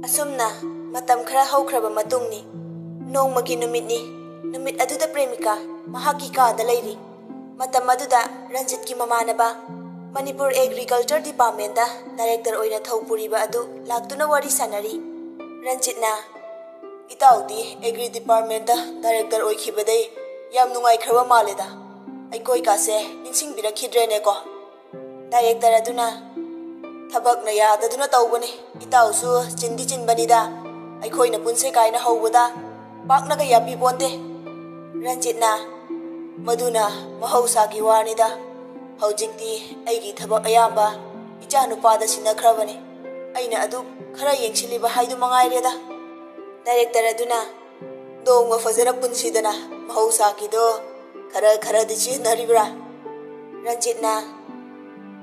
असुमना मतम खरा हौख्रबा मतुंगनी नोंमगी नुमितनी नुमित अदुदा प्रेमिका महाकी कादा लैरी मतम अदुदा रंजित की ममानबा मणिपुर एग्रीकल्चर डिपार्टमेंट दा डायरेक्टर ओइना थौपुरीबा अदु लाक्तुना वारी सानरी रंजितना इताउदी एग्री डिपार्टमेंट दा डायरेक्टर ओइखिबदै याम नुंगाइख्रबा मालेदा अइकोइ कासे निंसिंबिरखिद्रेने को डायरेक्टर अदुना थबकना याददुना तौबने इताउसु चिंदी चिनबनिदा अइखोइना पुनसे काइना हौबदा पाकनागा यापी पोंते रंजितना मधुना महौसागी वानिदा हौजिक्ति अइगी थबक अयाबा इचा नुपादा सिनख्रबने अइना अदु खरा येंगसिलिबा हाइदु मंगाइरेदा डायरेक्टर अदुना दोंग फजना पुनसिदना महौसाकीदो खरा खरा दिछि नरिब्रा रंजितना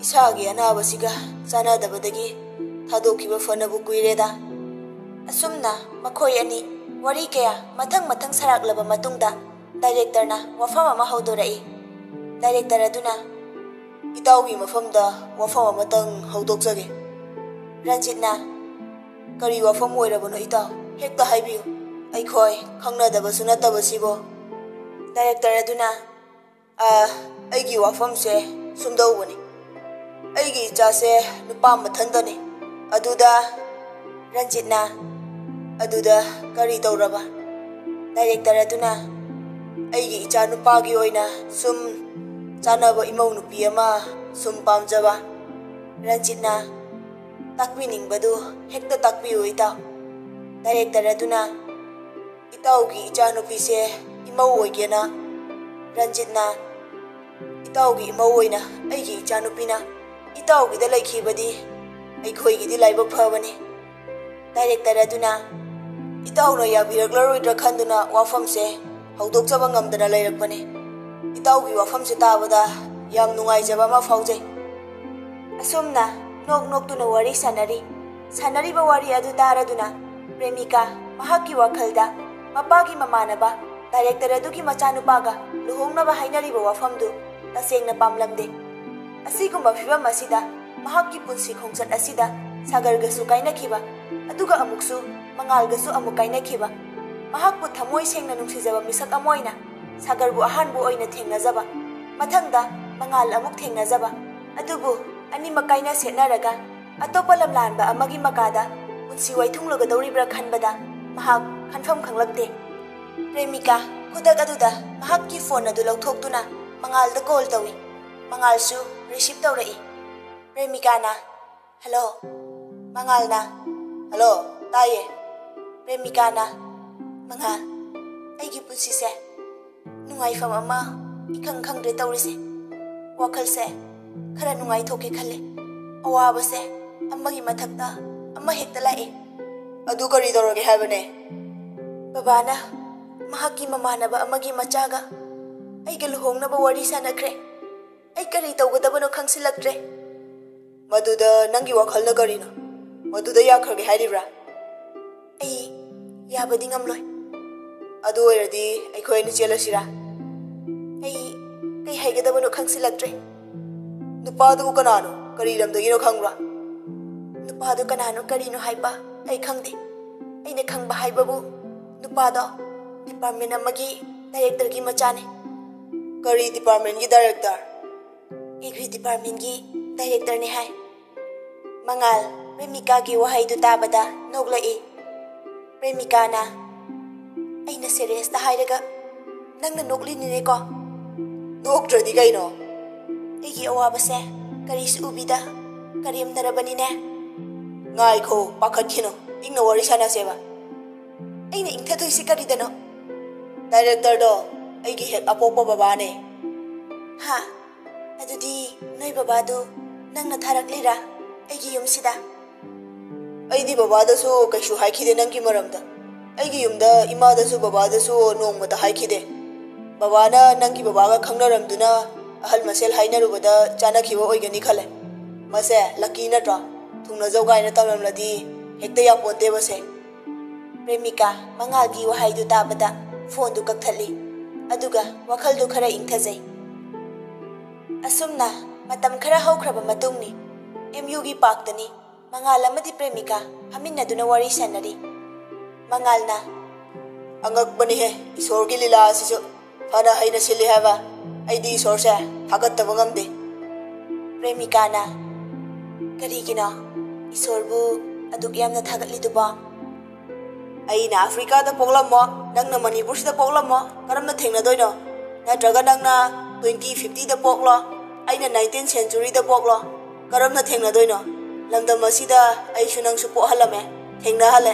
इसागी अनाबसिगा चानादबदगी थादोखिबा फनबु कुइरेदा असुमना मखोय अनि वरी कया मथंग मथंग सराकलबा मतुंगदा डायरेक्टरना वफम अमा हौदोरई डायरेक्टर अदुना इताउगी मफमदा वफम अमतंग हौदोकजगे रंजितना करी वफम ओइरबनो इताउ हेक्ता हाइबियु अइखोय खंगनदबसु नतबसिबो डायरेक्टर अदुना अइगी वफम से सुमदौबनी अइगी इचासे नुपा मथंदने अदुदा रंजितना अदुदा करी तौरबा डायरेक्टर अदुना अइगी इचा नुपागी ओइना सुम चानबा इमौ नुपी अमा सुम पामजबा रंजितना ताकबिनिंगबदु हेक्ता ताकबियु इताउ डायरेक्टर अदुना इताउगी इचा नुपीसे इमौ ओइगेना रंजितना इताउगी इमौ ओइना अइगी इचा नुपीना इताउगीदा लैखिबदी अइखोइगीदी लाइबक फबने डायरेक्टर अदुना इताउना याबिरक्लरोइद्रा खंदुना वाफमसे हौदोकजबा ngamdana लैरकपने इताउगी वाफमसे ताबदा याम नुंगाइजबा मा फाउजै असुमना नोक नोक्तुना वारी सानरीबा वारी अदु तारदुना प्रेमिका महाकी वाखलदा मपागी ममानबा डायरेक्टर अदुगी मचानुपागा लुहोंगनबा हाइनरिबा वाफमदु तसेंगना पामलमदे असिगुम्बा फिबम असिदा महाकी पुंसी खोंचत असिदा सागरगसु काइनखिबा अदुगा अमुकसु मंगालगसु अमुक काइनखिबा महाकपु थमोय सेंगना नुंसिजबा मिसक अमोइना सागरबु अहानबु ओइना थेंगनाजबा मथंगदा मंगाल अमुक थेंगनाजबा अदुबु अनिमा काइना सेटनारगा अतोपा लमलानबा अमगी मकादा पुंसी वाइथुंगलगदौरिब्रा खनबदा महाक खनफम खंगलक्ते प्रेमिका खुदक अदुदा महाकी फोन अदु लौथोक्तुना मंगालदा कॉल तौई मंगालसु रिसीव तौरई प्रेमिकाना हेलो मंगालना हेलो ताये प्रेमिकाना मंगाल अइगी पुंसीसे नुंगाइफम अमा इखंग खंगद्रे तौरिसे वाखलसे खरा नुंगाइ थोके खले अवाबसे अम्मगी मथक्ता अम्मा हेक्ता लाए अदु करी दौरगे हाबने बाबाना महाकी ममानबा अमगी मचागा अइगे लुहोंगनबा वारी सानख्रे अइ करी तौगदबनो खंगसिलक्ट्रे मदुदा नंगी वाखलना करीनो मदुदा याखरगे हाइरिब्रा अइ याबदी ngamloi अदु ओइरदी अइखोइना चेलसिरा अइ कई हाइगदबनो खंगसिलक्ट्रे नुपादु कनानो करी लमदगिनो खंगब्रा नुपादु कनानो करीनो हाइबा अइ खंगदे अइना खंगबा हाइबबु नुपादो डिपार्टमेंट अमगी डायरेक्टर की मचाने करी डिपार्टमेंट की डायरेक्टर एग्री डिपार्टमेंट की डायरेक्टर ने हाय मंगाल प्रेमिका की वहाई दु ताबदा नोगलई प्रेमिकाना अइना सीरियस ता हाइरगा नंगना नोगलिनिने को नोक्ट्रदी कइनो एगी अवाबसे करीसु उबिदा करीमदरबनिने गाइखो पाखतखिनो इंगना वारी सानासेबा अइना इंथथुइसि करीदनो डायरेक्टर दो अइगी हेक अपोपो बाबाने हा अदुदी नोय बाबादु नंगना थारकलिरा अइगी युमसिदा अइदी बाबादसु कैसु हाइखिदे नंगी मरमदा अइगी युमदा इमादसु बाबादसु नोंगमदा हाइखिदे बाबाना नंगी बाबागा खंगनरमदुना अहल मसेल हाइनरुबदा चानखिबा ओइगनी खले मसे लकी नट्रा थुंगना जौगाइना तमलमलदी हेक्ता यापोते बसे प्रेमिका मंगालगी वहाइदु ताबदा फोन दु कक्थली अदुगा वखलदु खरा इंथजै असुमना मतम खरा हौख्रबा मतुंगनी MU की पाक्तनी Mangal amadi Premika haminaduna wari sanari. Mangalna angakbani he isorgi lila asisu fana haina sili haba aidi isorse thagattaba ngamde. Premikana karigino isorbu aduk yamna thagatliduba. Aina Africa da poklammo nangna Manipur sida poklammo karamna thengnadoino natraga nangna 2050 da poklo aina 19th century da poklo karamna thengnadoino lamdam asida aishu nangsu pokhalame thengna hale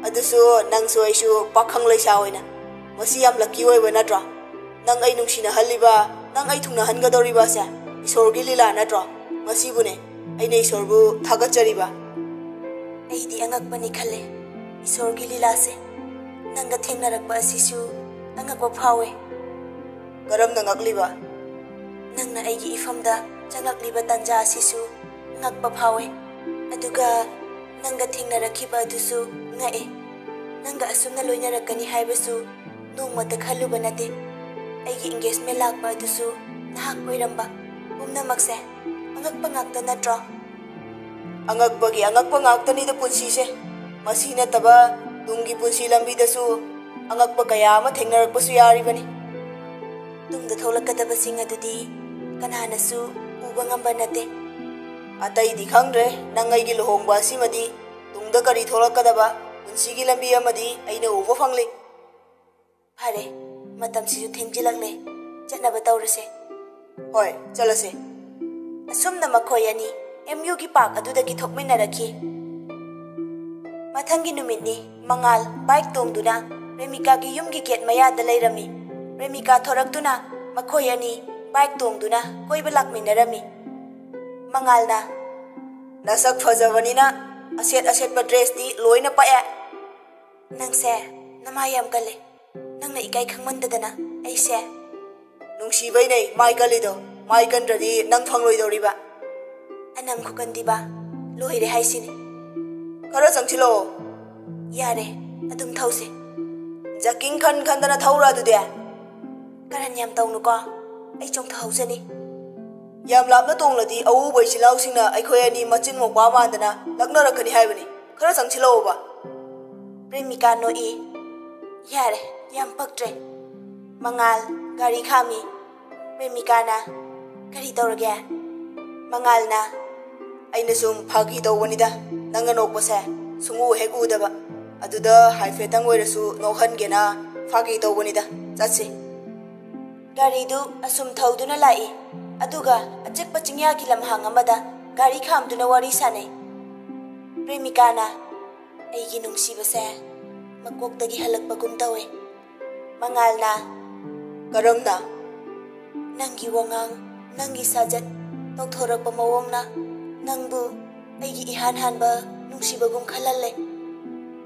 adusu nangsu aishu pakhang leisa oina masi yam lucky oi wenatra nang ai nungsina haliba nang ai thungna hangadoriba sa isorgi lila natra masi bune aina isorbu thagachariba Aidi angakbani khale Isorgi lilase nanga thengnarakpa asisu angakpa phawe. Karamna ngakliba Nangna aigi ifamda changlakliba tanja asisu ngakpa phawe. Aduga nanga thengnarakhiba adusu ngae. Nanga asumna loinarakani haibasu nongmata khaluba nate. Aigi engagement lakpa adusu nahak oiramba pumnamakse angakpa ngakta natra. angakpa ngaktani da punsise masi nataba tungi punsi lambi dasu angakpa kaya ama thengnarakpasu yaribani. Tungda tholakadabasing adudi kananasu uba ngamba nate. Ataidi khangre nangai gi lohongba simadi tungda kari tholakadaba punsi gi lambi amadi aina uba phangli. Phare matamsisu thengjilagle chatnaba tawrase. Hoi chalase. Asumna makhoi ani MU gi park adudagi thokminarakhi. Mathangi numitni Mangal bike tongduna Premika gi yumgi gate mayada leirami. Premika thoraktuna makhoi ani bike tongduna koiba lakminarami. Mangalna Nasak fajabanina aset ba dress di loina pae. Nangse namayam kale. Nangna ikai khangmandadana aise Nungsibai nei mai kalido mai kandradi nang phangloidoriba. Anam khukandiba loire haisini. Khara changchilo Yare adum thause. jaking khandana thaura dude Karan yam tawnu ko ai chong thausani. yam lapna tongladi au bai silau singna aikhoi ani machin mo ba mandana laknarakani haibani khara changchilo ba. Premika no I Yare yam paktre. Mangal gari khami. Premika na kari tawrage. Mangal na aina sum phagi tawbanida nanga nokpase sungu hek udaba aduda haifetang oirasu nokhangena phagi tawbanida chatse. Gari du asum thauduna lai. Aduga achekpa chingya ki lamhang amada gari khamduna wari sanai. Premika na aigi nungsibase makoktagi halakpagum tawe. Mangal na Karamna nangi wangang nangi sajat tawthorakpa mawongna nangbu aigi ihan hanba nungsibagum khalalle.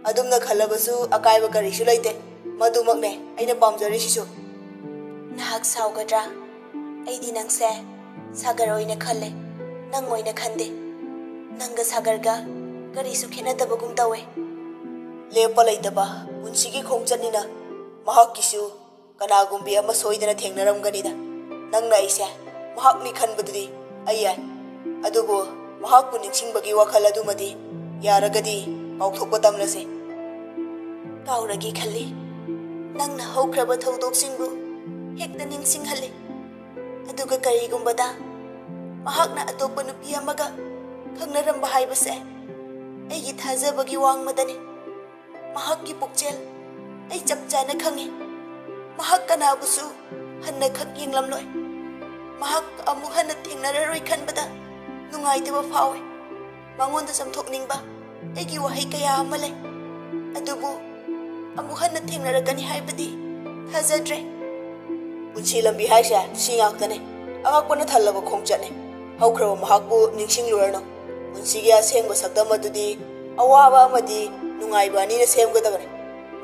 adumna khalabasu akaiba karisu laite madumakne aina pamjari sisu. Nahak saugadra aidi nangse sagar oina khalle nang oina khande. Nanga sagarga karisu khenadabagum tawe. Lepa laitaba punsigi khongchatnina mahakkisu kanagumbi ama soidana thengnaramganida nangna aise mahakni khanbadudi ayya adubu mahakku ningsingbagi wakhal adumadi yaragadi kaukthokpa tamlase. Kauragi khalli nangna haukraba thaudoksingbu hekta ningsinghalli. Aduga karigumbada mahakna atokpa nupi amaga khangnaramba haibase aigi thajabagi wangmadani. Mahakki pukchel ai chapchana khangi. Mahak kanabusu hanna khak yenglamloi. Mahak amu hanna thengnararoi khanbada nungaitaba phawe. Mangonda samthokningba aigi wahai kaya ama lei. Adubu amu hanna thengnaragani haibadi thajadre. punsi lambi haisa singaktane angakpana thalaba khongchatne haukraba mahakbu ningsinglurano punsigi asengba sakdam adudi awaba amadi nungaiba ani na semgadabane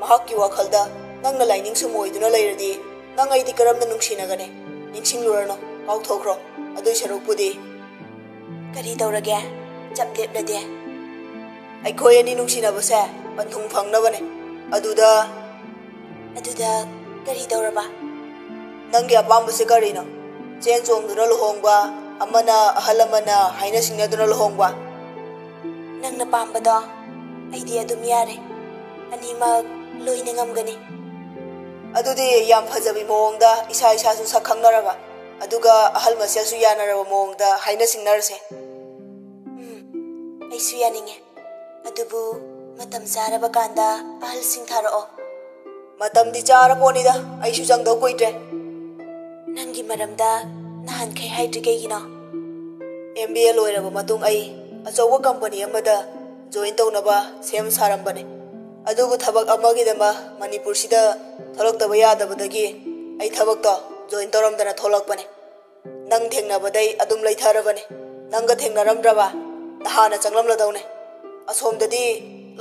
mahakki wakhalda nangna laining sumoiduna leiradi nangaidi karamna nungsinagane ningsinglurano kaukthokro adui sarukpudi Kari tawrage chapleplade aikhoi ani nungsinabase panthung phangnabane aduda kari tawraba nangi apambase karino chen chongduna lohongba amana ahalamana haina singnaduna lohongba ꯅꯪꯅ ꯄꯥꯝꯕꯗꯣ ꯑꯩꯗꯤ ꯑꯗꯨꯝ ꯌꯥꯔꯦ ꯑꯅꯤꯃꯛ ꯂꯣꯏꯅ ꯉꯝꯒꯅꯤ ꯑꯗꯨꯗꯤ ꯌꯥꯝ ꯐꯖꯕꯤ ꯃꯑꯣꯡꯗ ꯏꯁꯥꯁꯨ ꯁꯛ ꯈꯪꯅꯔꯕ ꯑꯗꯨꯒ ꯑꯍꯜ ꯃꯁꯦꯜꯁꯨ ꯌꯥꯅꯔꯕ ꯃꯑꯣꯡꯗ ꯍꯥꯏꯅ ꯁꯤꯡꯅꯔꯁꯦ ꯑꯩꯁꯨ ꯌꯥꯅꯤꯡꯉꯦ ꯑꯗꯨꯕꯨ ꯃꯇꯝ ꯆꯥꯔꯕ ꯀꯥꯟꯗ ꯑꯍꯜꯁꯤꯡ ꯊꯥꯔꯛꯑꯣ ꯃꯇꯝꯗꯤ ꯆꯥꯔꯄꯣꯠꯅꯤꯗ ꯑꯩꯁꯨ ꯆꯪꯗꯧ ꯀꯨꯏꯗ꯭ꯔꯦ ꯅꯪꯒꯤ ꯃꯔꯝꯗ ꯅꯍꯥꯟꯈꯩ ꯍꯥꯏꯗ꯭ꯔꯤ ꯀꯩꯒꯤꯅꯣ MBA ꯂꯣꯏꯔꯕ ꯃꯇꯨꯡ ꯑꯩ ꯑꯆꯧꯕ ꯀꯝꯄꯅꯤ ꯑꯃꯗ ꯖꯣꯏꯟ ꯇꯧꯅꯕ ꯁꯦꯝ ꯁꯥꯔꯝꯕꯅꯦ ꯑꯗꯨꯕꯨ ꯊꯕꯛ ꯑꯃꯒꯤꯗꯃꯛ ꯃꯅꯤꯄꯨꯔꯁꯤꯗ ꯊꯣꯛꯂꯛꯇꯕ ꯌꯥꯗꯕꯗꯒꯤ ꯑꯩ ꯊꯕꯛꯇꯣ ꯖꯣꯏꯟ ꯇꯧꯔꯝꯗꯅ ꯊꯣꯛꯂꯛꯄꯅꯦ ꯅꯪ ꯊꯦꯡꯅꯕꯗꯩ ꯑꯗꯨꯝ ꯂꯩꯊꯔꯕꯅꯦ ꯅꯪꯒ ꯊꯦꯡꯅꯔꯝꯗ꯭ꯔꯕ ꯅꯍꯥꯟꯅ ꯆꯪꯂꯝꯂꯗꯧꯅꯦ ꯑꯁꯣꯝꯗꯗꯤ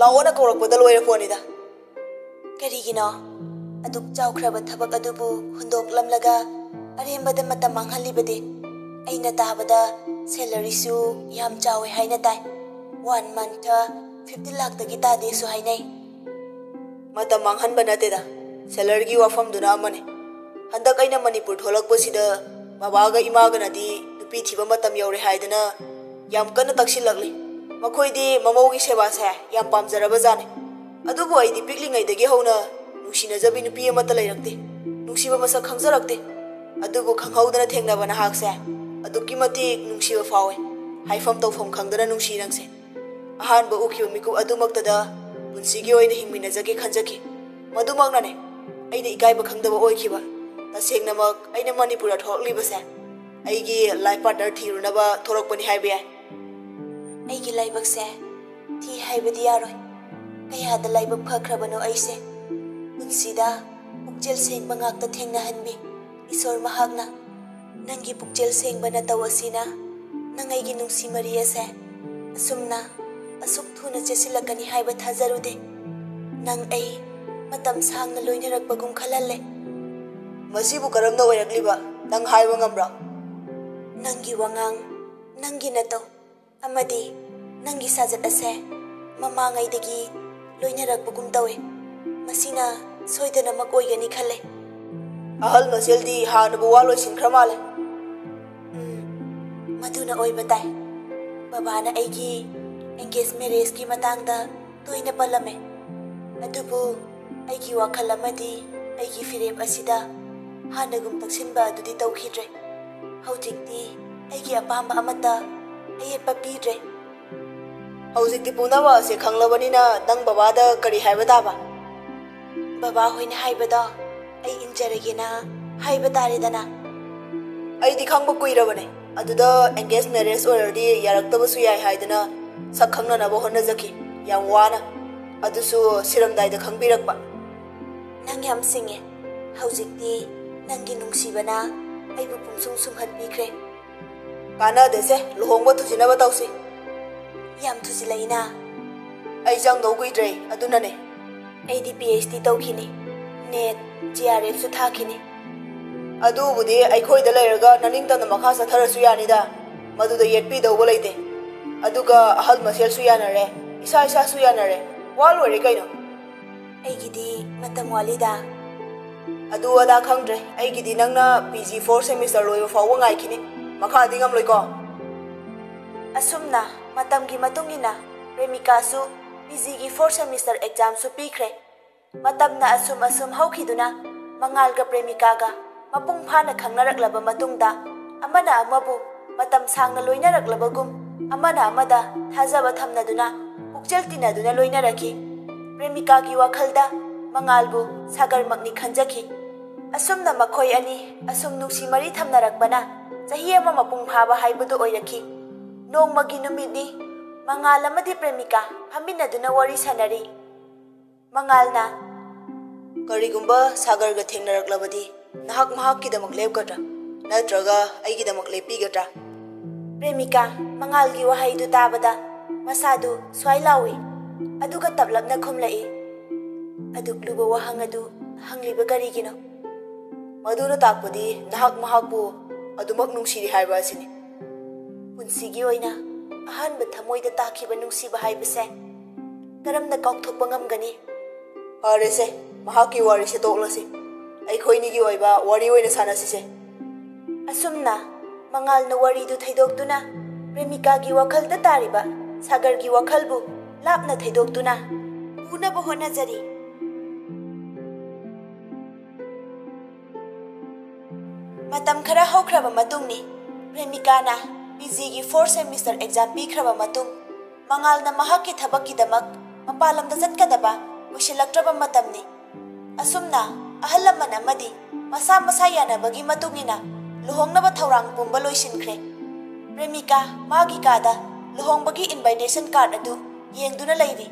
ꯂꯥꯛꯑꯣꯅ ꯀꯧꯔꯛꯄꯗ ꯂꯣꯏꯔꯄꯣꯠꯅꯤꯗ ꯀꯔꯤꯒꯤꯅꯣ ꯑꯗꯨꯛ ꯆꯥꯎꯈ꯭ꯔꯕ ꯊꯕꯛ ꯑꯗꯨꯕꯨ ꯍꯨꯟꯗꯣꯛꯂꯝꯂꯒ ꯑꯔꯦꯝꯕꯗ ꯃꯇꯝ ꯃꯥꯡꯍꯜꯂꯤꯕꯗꯤ ꯑꯩꯅ ꯇꯥꯕꯗ ꯁꯦꯂꯔꯤꯁꯨ ꯌꯥꯝ ꯆꯥꯎꯋꯦ ꯍꯥꯏꯅ ꯇꯥꯏ 1 ꯃꯟꯊ 50 ꯂꯥꯈꯇꯒꯤ ꯇꯥꯗꯦꯁꯨ ꯍꯥꯏꯅꯩ ꯃꯇꯝ ꯃꯥꯡꯍꯟꯕ ꯅꯠꯇꯦꯗ ꯁꯦꯂꯔꯤꯒꯤ ꯋꯥꯐꯝꯗꯨꯅ ꯑꯃꯅꯦ ꯍꯟꯗꯛ ꯑꯩꯅ ꯃꯅꯤꯄꯨꯔ ꯊꯣꯛꯂꯛꯄꯁꯤꯗ ꯕꯕꯥꯒ ꯏꯃꯥꯒꯅꯗꯤ ꯅꯨꯄꯤ ꯊꯤꯕ ꯃꯇꯝ ꯌꯧꯔꯦ ꯍꯥꯏꯗꯅ ꯌꯥꯝ ꯀꯟꯅ ꯇꯛꯁꯤꯜꯂꯛꯂꯤ ꯃꯈꯣꯏꯗꯤ ꯃꯃꯧꯒꯤ ꯁꯦꯕꯥꯁꯦ ꯌꯥꯝ ꯄꯥꯝꯖꯔꯕꯖꯥꯠꯅꯤ ꯑꯗꯨꯕꯨ ꯑꯩꯗꯤ ꯄꯤꯛꯂꯤꯉꯩꯗꯒꯤ ꯍꯧꯅ ꯅꯨꯡꯁꯤꯅꯖꯕꯤ ꯅꯨꯄꯤ ꯑꯃꯠꯇ ꯂꯩꯔꯛꯇꯦ ꯅꯨꯡꯁꯤꯕ ꯃꯁꯛ ꯈꯪꯖꯔꯛꯇꯦ ꯑꯗꯨꯕꯨ ꯈꯪꯍꯧꯗꯅ ꯊꯦꯡꯅꯕ ꯅꯍꯥꯛꯁꯦ ꯑꯗꯨꯛꯀꯤ ꯃꯇꯤꯛ ꯅꯨꯡꯁꯤꯕ ꯐꯥꯎꯋꯦ ꯍꯥꯏꯐꯝ ꯇꯧꯐꯝ ꯈꯪꯗꯅ ꯅꯨꯡꯁꯤ ꯅꯪꯁꯦ ꯑꯍꯥꯟꯕ ꯎꯈꯤꯕ ꯃꯤꯀꯨꯞ ꯑꯗꯨꯃꯛꯇꯗ ꯄꯨꯟꯁꯤꯒꯤ ꯑꯣꯏꯅ ꯍꯤꯡꯃꯤꯟꯅꯖꯒꯦ ꯈꯟꯖꯈꯤ ꯃꯗꯨꯃꯛꯅꯅꯦ ꯑꯩꯅ ꯏꯀꯥꯏꯕ ꯈꯪꯗꯕ ꯑꯣꯏꯈꯤꯕ ꯇꯁꯦꯡꯅꯃꯛ ꯑꯩꯅ ꯃꯅꯤꯄꯨꯔꯗ ꯊꯣꯛꯂꯛꯂꯤꯕꯁꯦ ꯑꯩꯒꯤ ꯂꯥꯏꯐ ꯄꯥꯔꯠꯅꯔ ꯊꯤꯔꯨꯅꯕ ꯊꯣꯛꯂꯛꯄꯅꯤ ꯍꯥꯏꯕ ꯌꯥꯏ ꯑꯩꯒꯤ ꯂꯥꯏꯕꯛꯁꯦ ꯊꯤ ꯍꯥꯏꯕꯗꯤ ꯌꯥꯔꯣꯏ ꯀꯌꯥꯗ ꯂꯥꯏꯕꯛ ꯐꯈ꯭ꯔꯕꯅꯣ ꯑꯩꯁꯦ ꯄꯨꯟꯁꯤꯗ ꯄꯨꯛꯆꯦꯜ ꯁꯦꯡꯕ ꯉꯥꯛꯇ ꯊꯦꯡꯅꯍꯟꯕꯤ ꯏꯁꯣꯔ ꯃꯍꯥꯛꯅ ꯅꯪꯒꯤ ꯄꯨꯛꯆꯦꯜ ꯁꯦꯡꯕ ꯅꯇꯧ ꯑꯁꯤꯅ ꯅꯪ ꯑꯩꯒꯤ ꯅꯨꯡꯁꯤ ꯃꯔꯤ ꯑꯁꯦ ꯑꯁꯨꯝꯅ ꯑꯁꯨꯛ ꯊꯨꯅ ꯆꯦꯠꯁꯤꯜꯂꯛꯀꯅꯤ ꯍꯥꯏꯕ ꯊꯥꯖꯔꯨꯗꯦ ꯅꯪ ꯑꯩ ꯃꯇꯝ ꯁꯥꯡꯅ ꯂꯣꯏꯅꯔꯛꯄꯒꯨꯝ ꯈꯜꯍꯜꯂꯦ ꯃꯁꯤꯕꯨ ꯀꯔꯝꯅ ꯑꯣꯏꯔꯛꯂꯤꯕ ꯅꯪ ꯍꯥꯏꯕ ꯉꯝꯕ꯭ꯔꯥ ꯅꯪꯒꯤ ꯋꯥꯉꯥꯡ ꯅꯪꯒꯤ ꯅꯇꯧ ꯑꯃꯗꯤ ꯅꯪꯒꯤ ꯁꯥꯖꯠ ꯑꯁꯦ ꯃꯃꯥꯡꯉꯩꯗꯒꯤ ꯂꯣꯏꯅꯔꯛꯄꯒꯨꯝ ꯇꯧꯏ ꯃꯁꯤꯅ ꯁꯣꯏꯗꯅꯃꯛ ꯑꯣꯏꯒꯅꯤ ꯈꯜꯂꯦ ꯑꯍꯜ ꯃꯁꯦꯜꯗꯤ ꯍꯥꯟꯅꯕꯨ ꯋꯥ ꯂꯣꯏꯁꯤꯟꯈ꯭ꯔ ꯃꯥꯜꯂꯦ ꯃꯗꯨꯅ ꯑꯣꯏꯕ ꯇꯥꯏ ꯕꯕꯥꯅ ꯑꯩꯒꯤ ꯑꯦꯡꯒꯦꯖ ꯃꯦꯔꯦꯖꯀꯤ ꯃꯇꯥꯡꯗ ꯇꯣꯏꯅ ꯄꯜꯂꯝꯃꯦ ꯑꯗꯨꯕꯨ ꯑꯩꯒꯤ ꯋꯥꯈꯜ ꯑꯃꯗꯤ ꯑꯩꯒꯤ ꯐꯤꯔꯦꯞ ꯑꯁꯤꯗ ꯍꯥꯟꯅꯒꯨꯝ ꯇꯛꯁꯤꯟꯕ ꯑꯗꯨꯗꯤ ꯇꯧꯈꯤꯗ꯭ꯔꯦ ꯍꯧꯖꯤꯛꯇꯤ ꯑꯩꯒꯤ ꯑꯄꯥꯝꯕ ꯑꯃꯠꯇ ꯑꯌꯦꯠꯄ ꯄꯤꯗ꯭ꯔꯦ ꯍꯧꯖꯤꯛꯇꯤ ꯄꯨꯝꯅꯃꯛ ꯑꯁꯤ ꯈꯪꯂꯕꯅꯤꯅ ꯅꯪ ꯕꯕꯥꯗ ꯀꯔꯤ ꯍꯥꯏꯕ ꯇꯥꯕ ꯕꯕꯥ ꯍꯣꯏꯅ ꯍꯥꯏꯕꯗꯣ ꯑꯩ ꯏꯟꯖꯔꯒꯦꯅ ꯍꯥꯏꯕ ꯇꯥꯔꯦꯗꯅ ꯑꯩꯗꯤ ꯈꯪꯕ ꯀꯨꯏꯔꯕꯅꯦ ꯑꯗꯨꯗ ꯑꯦꯡꯒꯦꯖ ꯃꯦꯔꯦꯖ ꯑꯣꯏꯔꯗꯤ ꯌꯥꯔꯛꯇꯕꯁꯨ ꯌꯥꯏ ꯍꯥꯏꯗꯅ ꯁꯛ ꯈꯪꯅꯅꯕ ꯍꯣꯠꯅꯖꯈꯤ ꯌꯥꯝ ꯋꯥꯅ ꯑꯗꯨꯁꯨ ꯁꯤꯔꯝꯗꯥꯏꯗ ꯈꯪꯕꯤꯔꯛꯄ ꯅꯪ ꯌꯥꯝ ꯁꯤꯡꯉꯦ ꯍꯧꯖꯤꯛꯇꯤ ꯅꯪꯒꯤ ꯅꯨꯡꯁꯤꯕꯅ ꯑꯩꯕꯨ ꯄꯨꯡꯁꯨꯝ ꯁꯨꯝꯍꯟꯕꯤꯈ꯭ꯔꯦ ꯀꯥꯟꯅꯗꯦꯁꯦ ꯂꯨꯍꯣꯡꯕ ꯊꯨꯖꯤꯟꯅꯕ ꯇꯧꯁꯤ ꯌꯥꯝ ꯊꯨꯖꯤꯜꯂꯛꯏꯅ ꯑꯩ ꯆꯪꯗꯧ ꯀꯨꯏꯗ꯭ꯔꯦ ꯑꯗꯨꯅꯅꯦ ꯑꯩꯗꯤ PhD ꯇꯧꯈꯤꯅꯤ ꯅꯦꯠ GRFꯁꯨ ꯊꯥꯈꯤꯅꯤ ꯑꯗꯨꯕꯨꯗꯤ ꯑꯩꯈꯣꯏꯗ ꯂꯩꯔꯒ ꯅꯅꯤꯡꯇꯝꯅ ꯃꯈꯥ ꯆꯠꯊꯔꯁꯨ ꯌꯥꯅꯤꯗ ꯃꯗꯨꯗ ꯌꯦꯠꯄꯤꯗꯧꯕ ꯂꯩꯇꯦ ꯑꯗꯨꯒ ꯑꯍꯜ ꯃꯁꯦꯜꯁꯨ ꯌꯥꯅꯔꯦ ꯏꯁꯥꯁꯨ ꯌꯥꯅꯔꯦ ꯋꯥ ꯂꯣꯏꯔꯦ ꯀꯩꯅꯣ ꯑꯩꯒꯤꯗꯤ ꯃꯇꯝ ꯋꯥꯠꯂꯤꯗ ꯑꯗꯨ ꯑꯗꯥ ꯈꯪꯗ꯭ꯔꯦ ꯑꯩꯒꯤꯗꯤ ꯅꯪꯅ PG 4 ꯁꯦꯃꯤꯁꯇꯔ ꯂꯣꯏꯕ ꯐꯥꯎꯕ ꯉꯥꯏꯈꯤꯅꯤ ꯃꯈꯥꯗꯤ ꯉꯝꯂꯣꯏꯀꯣ ꯑꯁꯨꯝꯅ ꯃꯇꯝꯒꯤ ꯃꯇꯨꯡ ꯏꯟꯅ ꯄ꯭ꯔꯦꯃꯤꯀꯥꯁꯨ PGꯒꯤ 4 ꯁꯦꯃꯤꯁꯇꯔ ꯑꯦꯛꯖꯥꯝꯁꯨ ꯄꯤꯈ꯭ꯔꯦ ꯃꯇꯝꯅ ꯑꯁꯨꯝ ꯍꯧꯈꯤꯗꯨꯅ ꯃꯉꯥꯜꯒ ꯄ꯭ꯔꯦꯃꯤꯀꯥꯒ ꯃꯄꯨꯡ ꯐꯥꯅ ꯈꯪꯅꯔꯛꯂꯕ ꯃꯇꯨꯡꯗ ꯑꯃꯅ ꯑꯃꯕꯨ ꯃꯇꯝ ꯁꯥꯡꯅ ꯂꯣꯏꯅꯔꯛꯂꯕꯒꯨꯝ ꯑꯃꯅ ꯑꯃꯗ ꯊꯥꯖꯕ ꯊꯝꯅꯗꯨꯅ ꯄꯨꯛꯆꯦꯜ ꯇꯤꯟꯅꯗꯨꯅ ꯂꯣꯏꯅꯔꯛꯈꯤ ꯄ꯭ꯔꯦꯃꯤꯀꯥꯒꯤ ꯋꯥꯈꯜꯗ ꯃꯉꯥꯜꯕꯨ ꯁꯥꯒꯔꯃꯛꯅꯤ ꯈꯟꯖꯈꯤ ꯑꯁꯨꯝꯅ ꯃꯈꯣꯏ ꯑꯅꯤ ꯑꯁꯨꯝ ꯅꯨꯡꯁꯤ ꯃꯔꯤ ꯊꯝꯅꯔꯛꯄꯅ ꯆꯍꯤ ꯑꯃ ꯃꯄꯨꯡ ꯐꯥꯕ ꯍꯥꯏꯕꯗꯨ ꯑꯣꯏꯔꯛꯈꯤ ꯅꯣꯡꯃꯒꯤ ꯅꯨꯃꯤꯠꯅꯤ ꯃꯉꯥꯜ ꯑꯃꯗꯤ ꯄ꯭ꯔꯦꯃꯤꯀꯥ ꯐꯝꯃꯤꯟꯅꯗꯨꯅ ꯋꯥꯔꯤ ꯁꯥꯅꯔꯤ ꯃꯉꯥꯜꯅ ꯀꯔꯤꯒꯨꯝꯕ ꯁꯥꯒꯔꯒ ꯊꯦꯡꯅꯔꯛꯂꯕꯗꯤ ꯅꯍꯥꯛ ꯃꯍꯥꯛꯀꯤꯗꯃꯛ ꯂꯦꯞꯀꯗ꯭ꯔꯥ ꯅꯠꯇ꯭ꯔꯒ ꯑꯩꯒꯤꯗꯃꯛ ꯂꯦꯞꯄꯤꯒꯗ꯭ꯔꯥ ꯄ꯭ꯔꯦꯃꯤꯀꯥ ꯃꯉꯥꯜꯒꯤ ꯋꯥꯍꯩꯗꯨ ꯇꯥꯕꯗ ꯃꯁꯥꯗꯨ ꯁ꯭ꯋꯥꯏ ꯂꯥꯎꯏ ꯑꯗꯨꯒ ꯇꯞꯂꯞꯅ ꯈꯨꯝꯂꯛꯏ ꯑꯗꯨꯛ ꯂꯨꯕ ꯋꯥꯍꯪ ꯑꯗꯨ ꯍꯪꯂꯤꯕ ꯀꯔꯤꯒꯤꯅꯣ ꯃꯗꯨꯅ ꯇꯥꯛꯄꯗꯤ ꯅꯍꯥꯛ ꯃꯍꯥꯛꯄꯨ ꯑꯗꯨꯃꯛ ꯅꯨꯡꯁꯤꯔꯤ ꯍꯥꯏꯕ ꯑꯁꯤꯅꯤ ꯄꯨꯟꯁꯤꯒꯤ ꯑꯣꯏꯅ ꯑꯍꯥꯟꯕ ꯊꯃꯣꯏꯗ ꯇꯥꯈꯤꯕ ꯅꯨꯡꯁꯤꯕ ꯍꯥꯏꯕꯁꯦ ꯀꯔꯝꯅ ꯀꯥꯎꯊꯣꯛꯄ ꯉꯝꯒꯅꯤ ꯐꯔꯦꯁꯦ ꯃꯍꯥꯛꯀꯤ ꯋꯥꯔꯤꯁꯦ ꯇꯣꯛꯂꯁꯤ ꯑꯩꯈꯣꯏꯅꯤꯒꯤ ꯑꯣꯏꯕ ꯋꯥꯔꯤ ꯑꯣꯏꯅ ꯁꯥꯟꯅꯁꯤꯁꯦ ꯑꯁꯨꯝꯅ ꯃꯉꯥꯜꯅ ꯋꯥꯔꯤꯗꯨ ꯊꯩꯗꯣꯛꯇꯨꯅ ꯄ꯭ꯔꯦꯃꯤꯀꯥꯒꯤ ꯋꯥꯈꯜꯗ ꯇꯥꯔꯤꯕ सागरगी वखलबु लापना थैदोक्तुना उनबो होनाजरी। मतम खरा हौख्रबा मतुंगनी प्रेमिकाना पीजीगी 4th सेमिस्टर एग्जाम पीख्रबा मतुंग मंगालना महाकी थबक्कीदमक मपालमदा चटकदबा उशिलक्त्रबा मतमनी। असुमना अहल लमन अमदी मसा मसा यानबगी मतुंगिना लुहोंगनबा थौरांग पुंबा लोइसिनख्रे। प्रेमिका मागी कादा लुहोंगबगी इन्विटेशन कार्ड अदु येंगदुना लैरी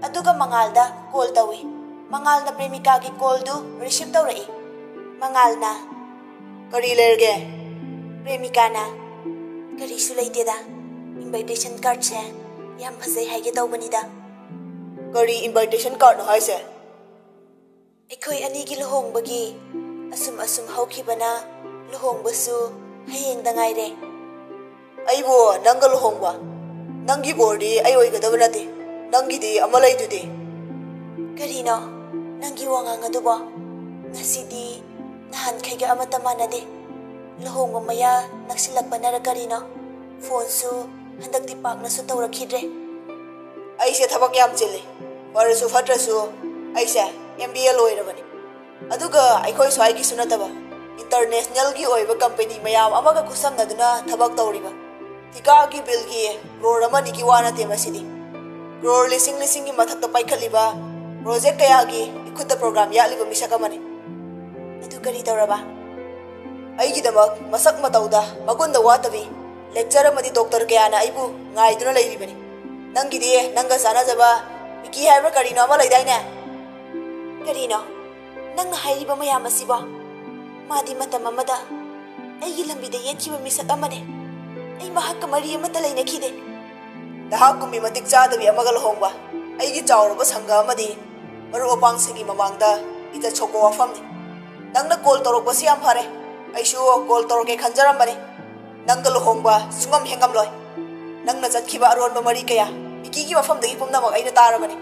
अदुगा मंगालदा कॉल तौई। मंगालना प्रेमिकागी कॉलदु रिसीव तौरई। मंगालना करी लेरगे? प्रेमिकाना करीसु लैतेदा इन्विटेशन कार्ड से याम फजै हाइगे तौबनीदा। करी invitation card no हाइसे? एखोय अनीगी लुहोंगबगी assume assume हौखिबना लुहोंगबसु हयेंगदा ngaire। अइबो नंग लुहोंगबा नंगी बोर्डी अइ ओइगदब नते नंगीदी अमा लैदुदि। करीनो नंगी वांगांग अदुबो ngasiदी नहान खैगा अमता मानदे लुहोंगबा मया नक्सिलकपनारा करीनो फोनसु हंदक्ति पाकनासु तौरखिद्रे। अइसे थबक याम चिल्ले फरसु फट्रसु अइसे MBA लोइरबनी अदुगा अइखोय स्वाइगी सुनतबा इंटरनेशनल की ओइबा कंपनी मयाम अमगा खुसमनदुना थबक तौरिबा थिका की बिल की क्रोर अमनी की वानते मसिदी क्रोर लिसिंग लिसिंग की मथक पाइखलिबा प्रोजेक्ट कया की इखुद प्रोग्राम यालिबा मिसक अमनी। अदु करी तौरबा अइगिदमक मसक मतौदा मगुंद वातबी लेक्चर अमदी डॉक्टर कयाना अइबु ngaiduna लैरिबनी। नंगिदी नंगा सानाजबा विकी हाइबा करीनो अमा लैदाइने? करीनो नंग हाइरिबा मयाम असिबो मादी मतम अमदा अइगी लंबिदा येखिबा मिसक अमने अइ महक मरी अमता लैनखिदे। दहाकुमी मतिक चादबी अमगा लुहोंगबा अइगी चावरबा संघ अमदी मरु अपांगसिंगी ममांगदा इजा छोको वाफमनी। नंगना कॉल तौरकबसी याम फरे अइसु कॉल तौरके खंजरमबनी। नंगा लुहोंगबा सुंगम हेंगमलोय नंगना चटखिबा अरोनबा मरी कया विकीगी मफमदगी पुमनमक अइना तारबनी।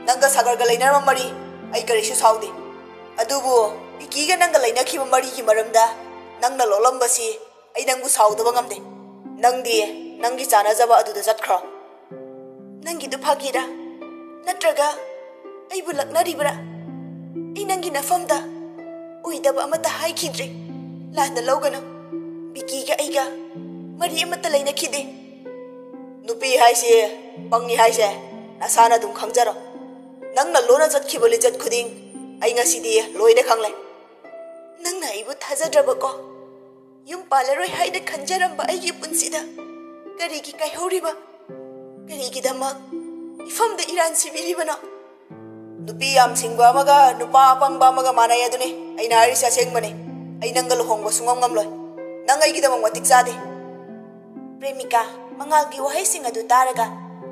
नंगा सागरगा लैनरबा मरी अइ करिसु साउदे अदुबु विकीगा नंगा लैनखिबा मरीगी मरमदा नंगना लोलंबसी अइ नंगु साउदबा ngamde। नंगदी नंगी चानाजबा अदुदा चटख्रो। नंगीदु फागीरा नत्रगा अइबु लक्नरिबरा? अइ नंगी नफमदा उइदबा अमता हाइखिद्रे लांदा लौगनो विकीगा अइगा मरी अमता लैनखिदे। नुपी हाइसे पंगी हाइसे नसाना दुम खंगजरो नंगना लोना चटखिबा लिचत खुदिंग अइ ngasiदी लोइने खंगले। नंगना अइबु थाजद्रबको युम पालरोय हाइदे खंजरंबा अइगी पुंसिदा करीगी काइहौरिबा करीगिदमक इफमदा इरान सिबिरिबनो? नुपी याम सिंगबा अमगा नुपा अपंगबा अमगा मानाय अदुने अइना हारिसा सेंगबने अइ नंगा लुहोंगबा सुंगम ngamloy नंग अइगिदमक मतिक चादे। प्रेमिका मंगालगी वहाइसिंग अदु तारगा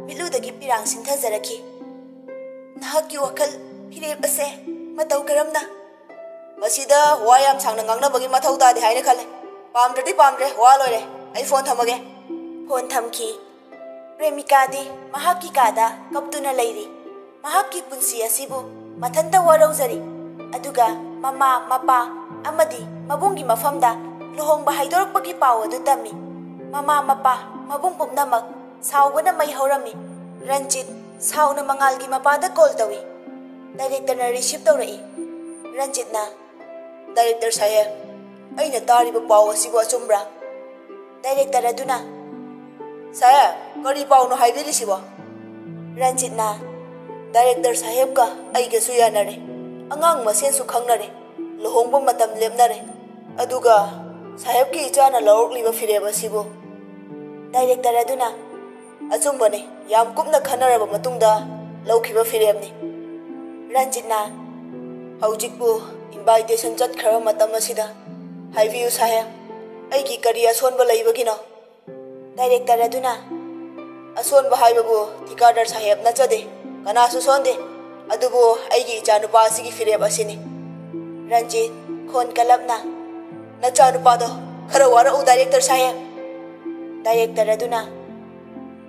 मिलुदगी पिरांग सिंथजरखि। नहाकी वखल फिरेब असे मतौ करमना? मसिदा वा याम सांगना ngangnabagi mathau taade haina khale pamdradi pamdre wa loire ai phone thamage। Phone थमखी। प्रेमिकादी महाकी कादा कप्तुना लैरी महाकी पुंसी असिबु मथंता वरौजरी अदुगा ममा मपा अमदी मबुंगी मफमदा लुहोंगबा हाइदोरकपगी पाव अदु तम्मी। ममा मपा मबुंग पुमनमक सावबना मै हौरमी। रंजित सावना मंगालगी मपादा कॉल तौई। डायरेक्टरना रिसीव तौरई। रंजितना डायरेक्टर साहेब अइना तारिबा पाव असिबु अचुम्ब्रा? डायरेक्टर अदुना साहेब करी पावनो हाइबिरिसिबो? रंजितना डायरेक्टर साहेब का अइगसु यानरे अंगांग मसेनसु खंगनरे लुहोंगबा मतम लेमनरे अदुगा साहेब की इचाना लौरकलिबा फिरेब असिबु? डायरेक्टर अदुना अचुम्बने याम कुपना खनरबा मतुंगदा लौखिबा फिरेबनी। रंजितना हौजिकबु इन्विटेशन चटखरबा मतम असिदा हाइबियु साहेब अइगी करी असोनबा लैबगिनो? डायरेक्टर अदुना असोनबा हाइबबु ठिकादार साहेब नचदे कनासु सोंदे अदुबु अइगी इचानुपा असिगी फिरेब असिनी। रंजित खोन कलपना नचानुपादो खरा वारउ डायरेक्टर साहेब। डायरेक्टर अदुना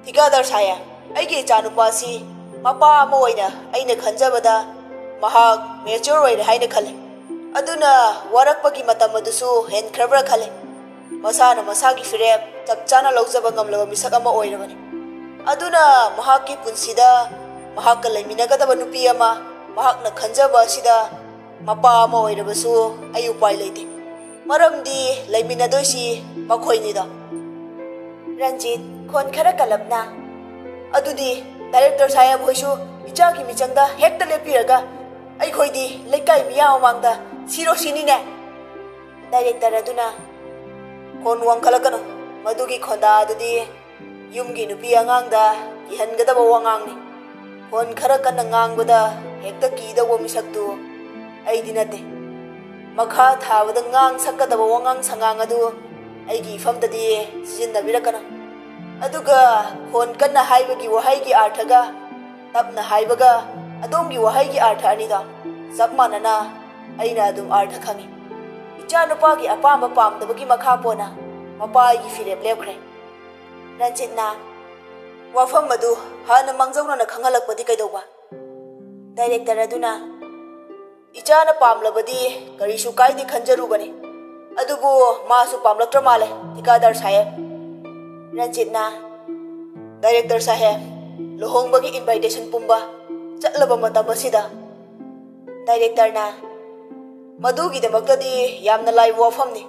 ठिकादार साहेब अइगी इचानुपासी मपा अमा ओइना अइना खंजबदा महाक मेच्योर ओइरे हाइना खले अदुना वारकपगी मतम अदुसु हेनख्रब्रा खले मसाना मसागी फिरेब चपचाना लौजबा ngamlaba मिसक अमा ओइरबनी। aduna mahakki punsida mahakka laiminagadawa nupi ama mahakna khanjaba asida mapa ama oirabasu ai upai leite maramdi laiminadoisi makhoinida Ranjit khon khara kalapna adudi director sahab hoisu icha ki michangda hekta lepiraga ai khoidi lekai miya mangda siro sinine director aduna khon wangkhalakano madugi khonda adudi yumgi nupi angangda ihangada wangangni khon khara kan ngangbada hekta kida wo misaktu ai dinate makha thabada ngang sakada wangang sangang adu aigi famdadi sijinnabirakana aduga khon kanna haibagi wahai arthaga tapna haibaga adomgi wahai artha anida sapmanana aina adum artha khangi icha nupa gi apamba pamdabagi makha pona mapai gi firep lepkhre Ranjit na wafam madu hana mangjauna na khangalakpadi kaidoba director aduna icha na pamlabadi karisu kaidi khanjarubani adubu masu pamlaktra male tikadar saheb Ranjit na director saheb lohongbagi invitation pumba chatlaba matam asida director na madugi damaktadi yamna live wafamni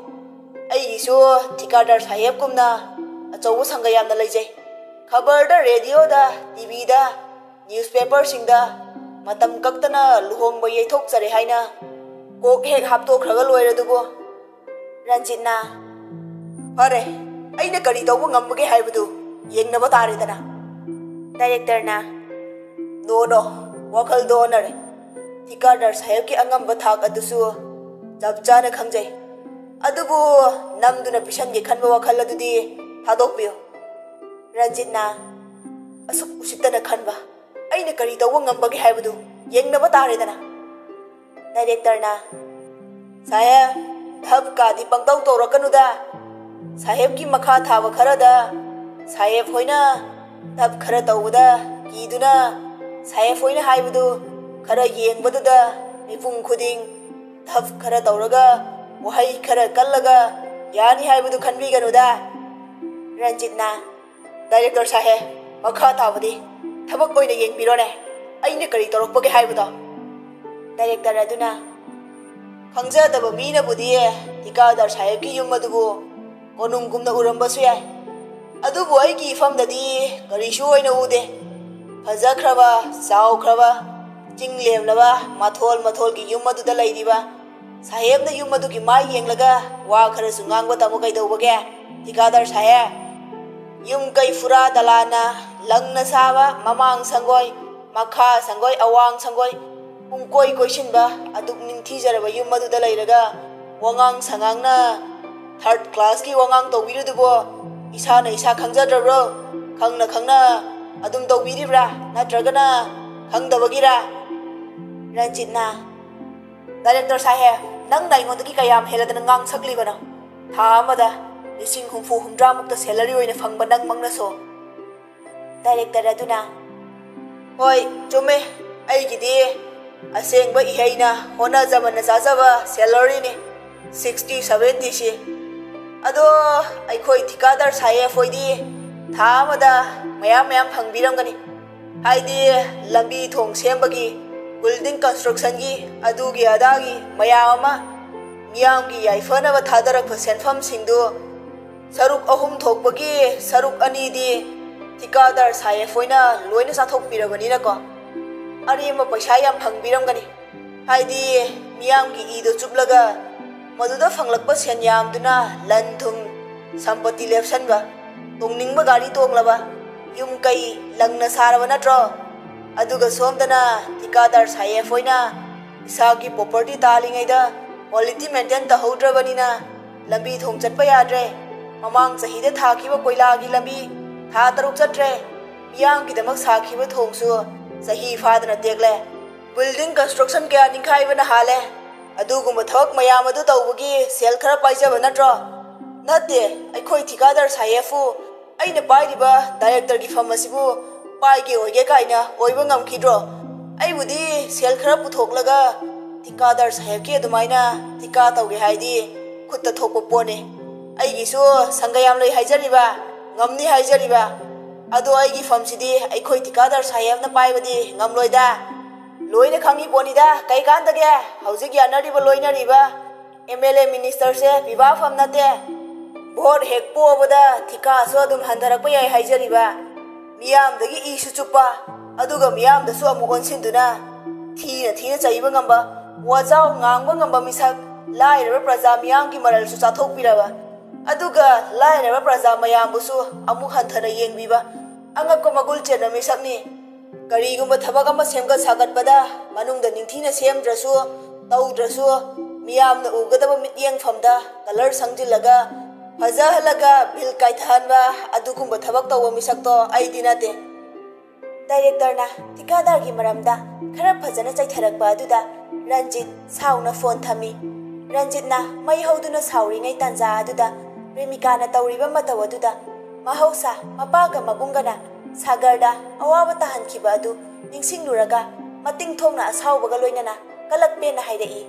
ai isu tikadar saheb kumna achawu sanga yamna leijai khabar da radio da tv da newspaper singda matam kaktana luhongba yethok chare haina kok hek hapto khraga loiradubo Ranjit na fare aina kari tawba ngambage haibadu yengnaba taredana director na no wakhal donare tikadar saheb ki angamba thak adusu japchana khangjai adubu namduna pisange khanba wakhal adudi thadokpio Ranjit na asuk usitana khanba aina kari tawba ngambage haibadu yengnaba taredana director na saheb thab kadi pangtaw tawrakanuda saheb ki makha thaba kharada saheb hoina thab khara tawda kiduna saheb hoina haibadu khara yengbadada mipung khuding thab khara tawraga wahai khara kallaga yani haibadu khanbiganuda Ranjit na director saheb makha thabadi thabak oina yengbirone aina kari tawrakpage haibada director aduna khangjadaba mina budi tikadar saheb ki yum adubu konungkumna urambasu yai adubu aigi famdadi karisu oina ude fajakraba chawkraba chinglemlaba mathol ki yum aduda lairiba saheb na yum adugi mai yenglaga wa khara sungangba tamu kaidobage tikadar saheb yum kai fura dalana langna saba mamang sangoi makha sangoi awang sangoi pungkoi koisinba aduk ningthi jaraba yum aduda lairaga wangang sangangna third class ki wangang tawbirudubo isana isa khangjadrabro khangna adum tawbiribra natragana khangdabagira Ranjit na director saheb nang daingondagi kayam heladana ngang saklibana tha amada lising humfu humdra mukta salary oina phangba nang mangnaso director aduna hoi chume aigidi asengba ihaina hona jamana jajaba salary ni 60 70 si ado aikhoi tikadar saheb foidi tha amada mayam phangbiramgani haidi lambi thong sembagi building construction gi adugi adagi mayama miyamgi yaifana thadarak senfam singdu saruk ahum thokbagi saruk ani di tikadar saheb foina loina sathok pirabani na ko ari ma paisa yam phangbiramgani haidi miyamgi ido chuplaga maduda phanglakpa sen yamduna lan thum sampati lepsanba tongningba gari tonglaba yum kai langna saraba natro aduga somdana tikadar saheb foina isagi property talingaida quality maintain tahoudrabanina lambi thong chatpa yadre mamang sahida thakiba koilagi lambi tha taruk chatre miyam kidamak sakhiba thongsu sahi fadana tegle building construction kya ningkhaibana hale adugumba thok mayam adu tawbagi sel khara paijaba natro nate aikhoi tikadar saheb fu aina pairiba director gi famasibu paige oige kaina oiba ngamkhidro aibudi sel khara puthoklaga tikadar saheb ki adumaina tika tawge haidi khutta thokpo pone aigisu sangayam lei haijariba ngamni haijariba ꯑꯗꯣ ꯑꯩꯒꯤ ꯐꯝꯁꯤꯗꯤ ꯑꯩꯈꯣꯏ ꯊꯤꯀꯥꯗꯔ ꯁꯥꯍꯦꯕꯅ ꯄꯥꯏꯕꯗꯤ ꯉꯝꯂꯣꯏꯗ ꯂꯣꯏꯅ ꯈꯪꯉꯤ ꯄꯣꯠꯅꯤꯗ ꯀꯩ ꯀꯥꯟꯗꯒꯦ ꯍꯧꯖꯤꯛ ꯌꯥꯅꯔꯤꯕ ꯂꯣꯏꯅꯔꯤꯕ MLA ꯃꯤꯅꯤꯁꯇꯔꯁꯦ ꯄꯤꯕꯥꯐꯝ ꯅꯠꯇꯦ ꯚꯣꯠ ꯍꯦꯛ ꯄꯣꯕꯗ ꯊꯤꯀꯥꯁꯨ ꯑꯗꯨꯝ ꯍꯟꯊꯔꯛꯄ ꯌꯥꯏ ꯍꯥꯏꯖꯔꯤꯕ ꯃꯤꯌꯥꯝꯗꯒꯤ ꯏꯁꯨ ꯆꯨꯞꯄ ꯑꯗꯨꯒ ꯃꯤꯌꯥꯝꯗꯁꯨ ꯑꯃꯨꯛ ꯑꯣꯟꯁꯤꯟꯗꯨꯅ ꯊꯤꯅ ꯆꯩꯕ ꯉꯝꯕ ꯋꯥꯖꯥꯎ ꯉꯥꯡꯕ ꯉꯝꯕ ꯃꯤꯁꯛ ꯂꯥꯏꯔꯕ ꯄ꯭ꯔꯖꯥ ꯃꯤꯌꯥꯝꯒꯤ ꯃꯔꯜꯁꯨ ꯆꯥꯊꯣꯛꯄꯤꯔꯕ ꯑꯗꯨꯒ ꯂꯥꯏꯔꯕ ꯄ꯭ꯔꯖꯥ ꯃꯌꯥꯝꯕꯨꯁꯨ ꯑꯃꯨꯛ ꯍꯟꯊꯅ ꯌꯦꯡꯕꯤꯕ ꯑꯉꯛꯄ ꯃꯒꯨꯟ ꯆꯦꯟꯕ ꯃꯤꯁꯛꯅꯤ ꯀꯔꯤꯒꯨꯝꯕ ꯊꯕꯛ ꯑꯃ ꯁꯦꯝꯒꯠ ꯁꯥꯒꯠꯄꯗ ꯃꯅꯨꯡꯗ ꯅꯤꯡꯊꯤꯅ ꯁꯦꯝꯗ꯭ꯔꯁꯨ ꯇꯧꯗ꯭ꯔꯁꯨ ꯃꯤꯌꯥꯝꯅ ꯎꯒꯗꯕ ꯃꯤꯠꯌꯦꯡꯐꯝꯗ ꯀꯂꯔ ꯁꯪꯖꯤꯜꯂꯒ ꯐꯖꯍꯜꯂꯒ ꯕꯤꯜ ꯀꯥꯏꯊꯍꯟꯕ ꯑꯗꯨꯒꯨꯝꯕ ꯊꯕꯛ ꯇꯧꯕ ꯃꯤꯁꯛꯇꯣ ꯑꯩꯗꯤ ꯅꯠꯇꯦ ꯗꯥꯏꯔꯦꯛꯇꯔꯅ ꯊꯤꯀꯥꯗꯥꯔꯒꯤ ꯃꯔꯝꯗ ꯈꯔ ꯐꯖꯅ ꯆꯩꯊꯔꯛꯄ ꯑꯗꯨꯗ ꯔꯟꯖꯤꯠ ꯁꯥꯎꯅ ꯐꯣꯟ ꯊꯝꯃꯤ ꯔꯟꯖꯤꯠꯅ ꯃꯩ ꯍꯧꯗꯨꯅ ꯁꯥꯎꯔꯤꯉꯩ ꯇꯥꯟꯖꯥ ꯑꯗꯨꯗ ꯄ꯭ꯔꯦꯃꯤꯀꯥꯅ ꯇꯧꯔꯤꯕ ꯃꯇꯧ ꯑꯗꯨꯗ ꯃꯍꯧꯁꯥ ꯃꯄꯥꯒ ꯃꯕꯨꯡꯒꯅ ꯁꯥꯒꯔꯗ ꯑꯋꯥꯕ ꯇꯥꯍꯟꯈꯤꯕ ꯑꯗꯨ ꯅꯤꯡꯁꯤꯡꯂꯨꯔꯒ ꯃꯇꯤꯡ ꯊꯣꯛꯅ ꯑꯁꯥꯎꯕꯒ ꯂꯣꯏꯅꯅ ꯀꯂꯛꯄꯦꯟꯅ ꯍꯥꯏꯔꯛꯏ